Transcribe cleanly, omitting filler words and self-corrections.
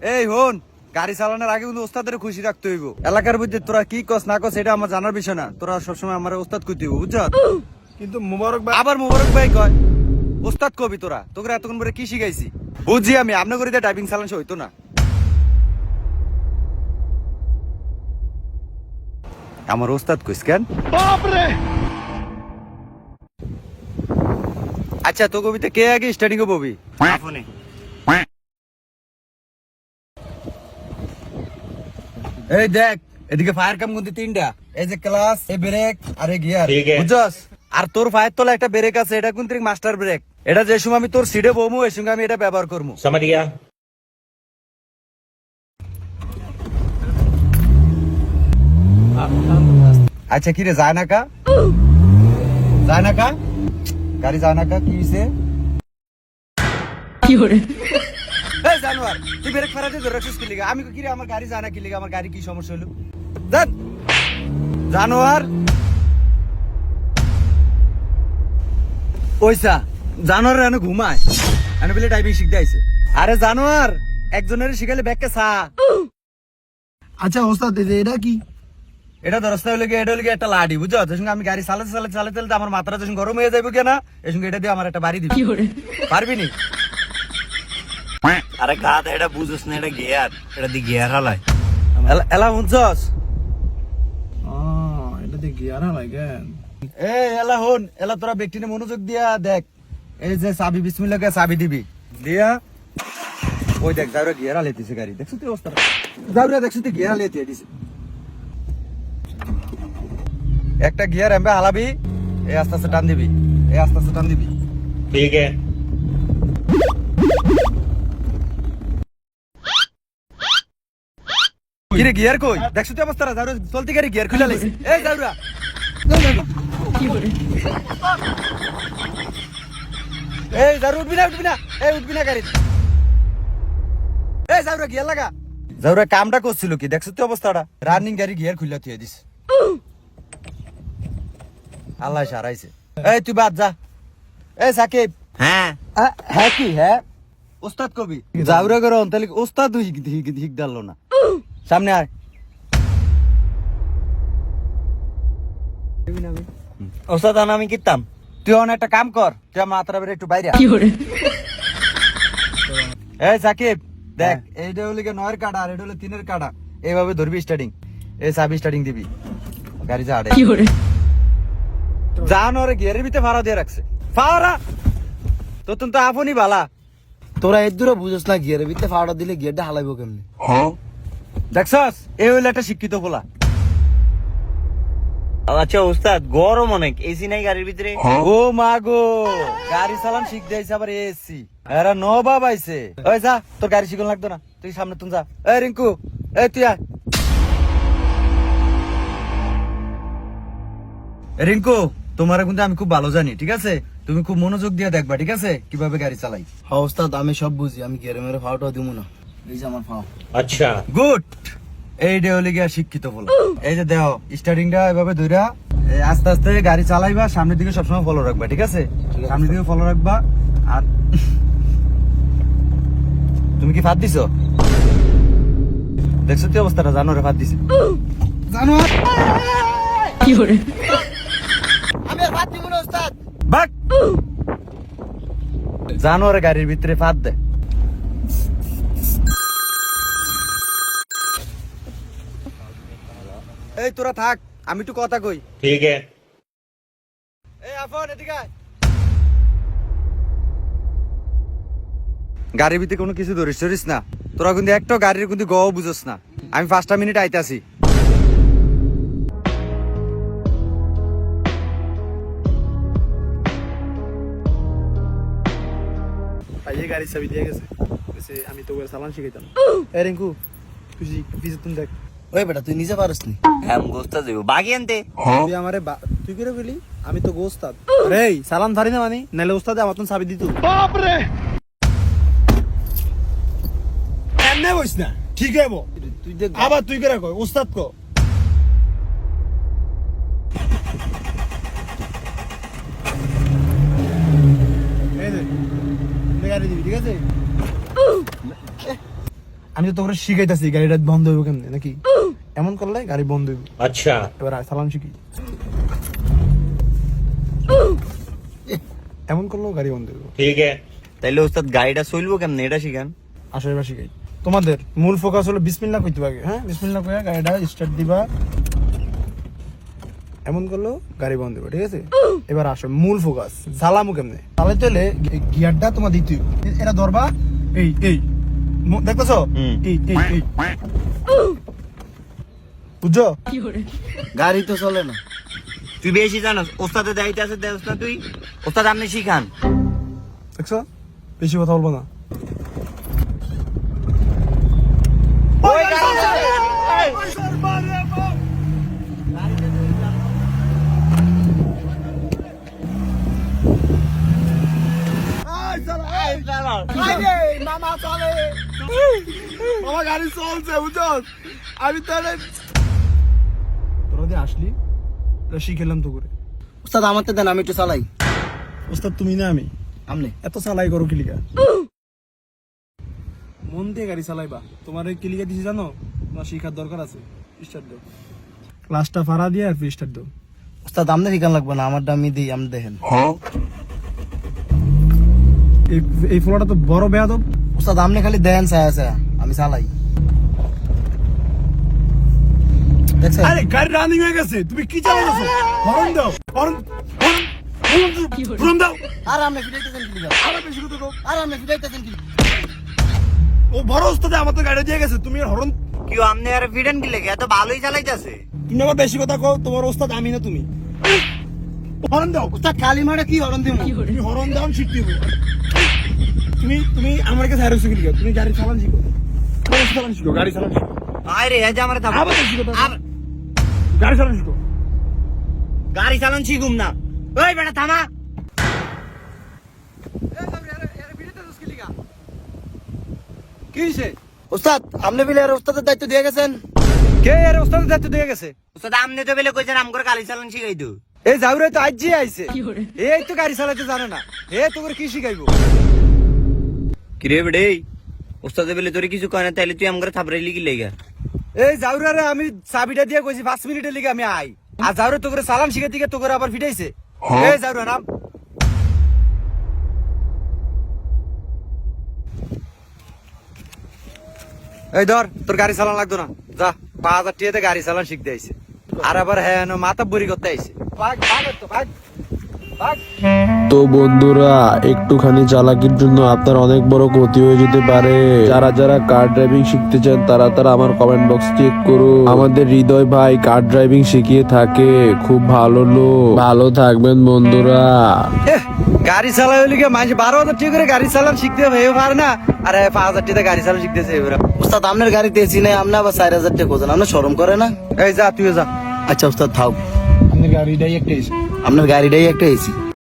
এই হন, গাড়ি চালানোর আগে কিন্তু ওস্তাদের খুশি রাখতে হইব। এলাকার মধ্যে তোরা কি কস না কস এটা আমার জানার বিষয় না। তোরা সবসময় আমার ওস্তাদ কইতে হইব, বুঝছ? কিন্তু মুবারক ভাই আবার মোবারক ভাই কয় ওস্তাদ কবি তোরা, তোকে এতক্ষণ পরে কি শিখাইছি? বুঝছি আমি, আপনার করে ড্রাইভিং চালান হইতো না। আমার ওস্তাদ কইস কেন? আচ্ছা, তো কবিতা কে আগে স্টার্টিং এ ববি? আপনি এই দেখ, এদিকে ফায়ার কাম কিন্তু তিনটা, এই যে ক্লাস, এই ব্রেক আর এই গিয়ার, বুঝছস? আর তোর ফায়ার তলা একটা ব্রেক আছে, এটা কিন্তু মাস্টার ব্রেক। এটা যে সময় আমি তোর সিটে বমু, এই সঙ্গে আমি এটা ব্যবহার করবো। समझ गया। আচ্ছা কি রে, যায় না কা? যায় না কা? গাড়ি যায় না কা? কি হইছে? এই জানোয়ার, তুই ব্রেক ফারাতে ধরে রাখছিস কি লিগা? আমি কি রে, আমার গাড়ি যায় না কি লিগা? আমার গাড়ি কি সমস্যা হলো? দেখ জানোয়ার, ওইসা জানোয়ার এনে ঘুমায়, এনে বলে ড্রাইভিং শিখতে আইছে। আরে জানোয়ার, একজনের শিখালে ব্যাগকে সা। আচ্ছা ওস্তাদ এটা কি? এটা দরস্তা হলে গিয়ে, এটা হলে গিয়ে একটা লাডি, বুঝছো? যে সঙ্গে আমি গাড়ি চালাতে চালাতে চালাতে চালাতে আমার মাথাটা যখন গরম হয়ে যাবে কেনা, এই সঙ্গে এটা দিয়ে আমার একটা বাড়ি দিবি। পারবি নি? আরে গাধা, এটা বুঝছ না, এটা গিয়ার, এটা দি গিয়ার হালাই। এলা শুনছস? এটা দিয়ে গিয়ার লাগেন। এই এলা হন, এলা তোরা ব্যক্তিনে মনোযোগ দিয়া দেখ। এই যে চাবি, বিসমিল্লাহ কে চাবি দিবি দিয়া, ওই দেখ যাওরা গিয়ারা লেতিছে গাড়ি, দেখছো তুই অবস্থা? যাওরা দেখছো তুই গিয়ারা লেতিয়ে দিছে। একটা গিয়ার এমবে হালাবি, এই আস্তে আস্তে টান দিবি, এই আস্তে আস্তে টান দিবি। ठीक है। কিরে গিয়ার কই? দেখছো তুই অবস্থা? যাওরা চলতি গাড়ি গিয়ার খুলে লাইছে। এই যাওরা, এই যাওরা উঠবি না, উঠবি না, এই উঠবি না গাড়ি। এই যাওরা গিয়ার লাগা। যাওরা কামটা করছিল কি? দেখছো তুই অবস্থাটা? রানিং গাড়ি গিয়ার খুলে থুয়ে দিস। আল্লাহ সারাইছে। এই তুই বাদ যা। এই সাকিব। হ্যাঁ হ্যাঁ কি হ্যাঁ? ওস্তাদ কবি যাওরা করে অন্তলিক ওস্তাদ হিক ডাললো না। সামনে আয়। ওস্তাদ আমি কিতাম। তুই অন একটা কাম কর, তুই আমার মাথার উপরে একটু বাইরে। এই সাকিব দেখ, এইটা হলো গিয়ে 9 এর কাটা আর এটা হলো 3 এর কাটা। এইভাবে ধরবি স্টার্টিং, এই চাবি স্টার্টিং দিবি, গাড়ি যা আড়ে জান ওরে গিয়ারের ভিতরে ফাড়া দিয়ে রাখছে। ফাড়া তো তুমি তো আপনি বালা। তোরা এর দূরে বুঝছ না, গিয়ারের ভিতরে ফাওয়াটা দিলে গিয়ারটা হালাইবো কেমনে? দেখছস, এই হইলো একটা শিক্ষিত বলা। আচ্ছা ওস্তাদ, গরম অনেক, এসি নাই গাড়ির ভিতরে। ও মা গো, গাড়ি চালান শিখতে আইছে আবার এসি। এরা নবাব আইছে। ওই যা, তোর গাড়ি শিখন লাগতো না, তুই সামনে তুই যা। এই রিঙ্কু, এই তুই আয়। রিঙ্কু, তোমার কিন্তু আমি খুব ভালো জানি, ঠিক আছে? তুমি খুব মনোযোগ দিয়ে দেখবা, ঠিক আছে, কিভাবে গাড়ি চালাই। হ্যাঁ ওস্তাদ, আমি সব বুঝি, আমি গিয়ারে মেরে ফাওয়াটাও দিব না। এই যে আমার ফাও। अच्छा গুড, এইটা হলে গিয়া শিক্ষিত বলা। এই যে দেহ স্টার্টিংটা এভাবে ধইরা আস্তে আস্তে গাড়ি চালাইবা, সামনের দিকে সবসময় ফলো রাখবা, ঠিক আছে? সামনের দিকে ফলো রাখবা। আর তুমি কি ফাঁদ দিছো? দেখছো তুই অবস্থাটা? জানোয়ারে ফাঁদ দিছে। জানোয়ার কি করে? আমি আর ফাঁদ দিব না ওস্তাদ। বাক, জানোয়ারে গাড়ির ভিতরে ফাঁদ দেয়। এই তোরা থাক, আমি একটু কথা কই। ठीक है। এই আফন এদিকে আয়। গাড়ির ভিতরে কোনো কিছু ধরিস ধরিস না। তোরা কিন্তু একটা গাড়ির কিন্তু গও বুঝস না। আমি 5টা মিনিট আইতাছি। এই গাড়ি চাবি দিয়ে গেছে, আমি তো চালান শিখাইতাম। এই রিঙ্কু, তুই পিছে তুমি দেখ। ওই বেটা, তুই নিজে পারস নি? হ্যাঁ গোস্তা দেবো, বাগি আনতে। তুই আমারে তুই করে বলি আমি তো গোস্তাদ। আরে সালাম ধারি না মানি, নাইলে ওস্তাদে আমার চাবি দিত। বাপ রে, এমনে বইস না, ঠিক হইব। তুই দেখ আবার তুই করে কই ওস্তাদ কো। এই দে গাড়ি দিবি, ঠিক আছে? আমি তো তোকে শিখাইতেছি গাড়িটা বন্ধ হইব কেমনে নাকি এমন করলে গাড়ি বন্ধ হইব अच्छा এবার চালান শিখি এমন করলেও গাড়ি বন্ধ হইব ठीक है তাইলে ওস্তাদ গাড়িটা চলবো কেমনে এটা শিখান আসো এবার শিখাই তোমাদের মূল ফোকাস হলো বিসমিল্লাহ কইতে হবে হ্যাঁ বিসমিল্লাহ কইয়া গাড়িটা স্টার্ট দিবা এমন করলো গাড়ি বন্ধ হবে ঠিক আছে এবার আসো মূল ফোকাস চালামু কেমনে চালাইতে হলে গিয়ারটা তোমার দিতে হইব। এটা ধরবা এই এই দেখতেছো হুম। এই এই এই বুঝছো গাড়ি তো চলে না। তুই বেশি জানাস ওস্তাদের দায়িত্ব আছে দেখ না তুই ওস্তাদ আপনি শিখান দেখছো বেশি কথা বলবো না মামা গাড়ি চলছে বুঝছো আমি তাহলে তোরা দিয়ে আসলি শিখেলাম তো করে উস্তাদ আমার তো দেন আমি একটু চালাই। ওস্তাদ তুমি না আমি আমনে এত চালাই করো কিলিকা মন দিয়ে গাড়ি চালাইবা তোমার এই কিলিকা দিছি জানো তোমার শিখার দরকার আছে স্টার্ট দাও ক্লাসটা ফাড়া দিয়ে আর স্টার্ট দাও উস্তাদ আমনে শিখান লাগবে না, আমারটা আমি দিই, আপনি দেখেন। এই ফ্লোটা তো বড় বেয়াদব উস্তাদ আপনি খালি দেন ছায়া ছায়া, আমি চালাই। দেখছেন আরে গাড়ি রানিং হয়ে গেছে তুমি কি চালাইছো হর্ন দাও হর্ন হর্ন দাও আর আপনি ফিরাইতেছেন কি লিগা? আরে বেশি কথা কও আর আপনি ফিরাইতেছেন কি? ও বড় ওস্তাদে আমাদের গাড়ি দিয়ে গেছে তুমি হর্ন কেউ আপনি আর ফিডেন কি লেগে এত ভালোই চালাইতেছে তুমি আবার বেশি কথা কও তোমার ওস্তাদ আমি না তুমি হর্ন দাও উস্তাদ কালিমাটা কি হরন দিমু? তুমি হর্ন দাও শিখতে হবে তুমি তুমি আমার কাছে হারছো কি লিগা? তুমি গাড়ি চালান শিখো গাড়ি চালান শিখো গাড়ি চালান শিখো আরে এই যে আমার থাম আবার বেশি কথা কও। গাড়ি চালান শিখো গাড়ি চালান শিখুম না ওই বেটা থামা কি হইছে উস্তাদ আপনি বিলে আর উস্তাদের দায়িত্ব দিয়ে গেছেন। কে এর ওস্তাদের দায়িত্ব দিয়ে গেছে ওস্তাদ আপনি তো বেলে কইছেন আম করে গাড়ি চালান শিখাই দু এই জাউরে তো আজই আইছে এই তো গাড়ি চালাতে জানে না এ তোকে কি শিখাইবো কিরে বেড়ে ওস্তাদ বেলে তোরে কিছু কয় না তাইলে তুই আম করে থাপড়াইলি কি লেগা এই জাউরারে আমি চাবিটা দিয়ে কইছি 5 মিনিটের লিগে আমি আই আর জাউরে তোকে সালাম শিখাই দিকে তোকে আবার ফিটাইছে এই জাউরা নাম এই ধর তোর গাড়ি চালান লাগতো না যা 5000 টাকাতে গাড়ি চালান শিখতে আইছে আর আবার হ্যাঁ মাথা বড়ি করতে আইছে ভাগ ভাগ তো ভাগ ভাগ তো বন্ধুরা একটুখানি চালাকির জন্য আপনার অনেক বড় ক্ষতি হয়ে যেতে পারে। যারা যারা কার ড্রাইভিং শিখতে চান তারা তারা আমার কমেন্ট বক্স চেক করুন। আমাদের হৃদয় ভাই কার ড্রাইভিং শিখিয়ে থাকে, খুব ভালো লোক। ভালো থাকবেন বন্ধুরা। গাড়ি চালাই হইলে কি মানুষ 12,000 টাকা করে গাড়ি চালান শিখতে হয়ে পারে না আর 5,000 টাকা গাড়ি চালান শিখতেছে এবারে উস্তাদ আপনার গাড়িতে এসি নাই, আপনি আবার 4,000 টাকা খোঁজেন, আপনার শরম করে না? এই যা তুই যা আচ্ছা উস্তাদ থাক, আপনার গাড়িটাই একটা এসে আপনার গাড়িটাই একটা এসি।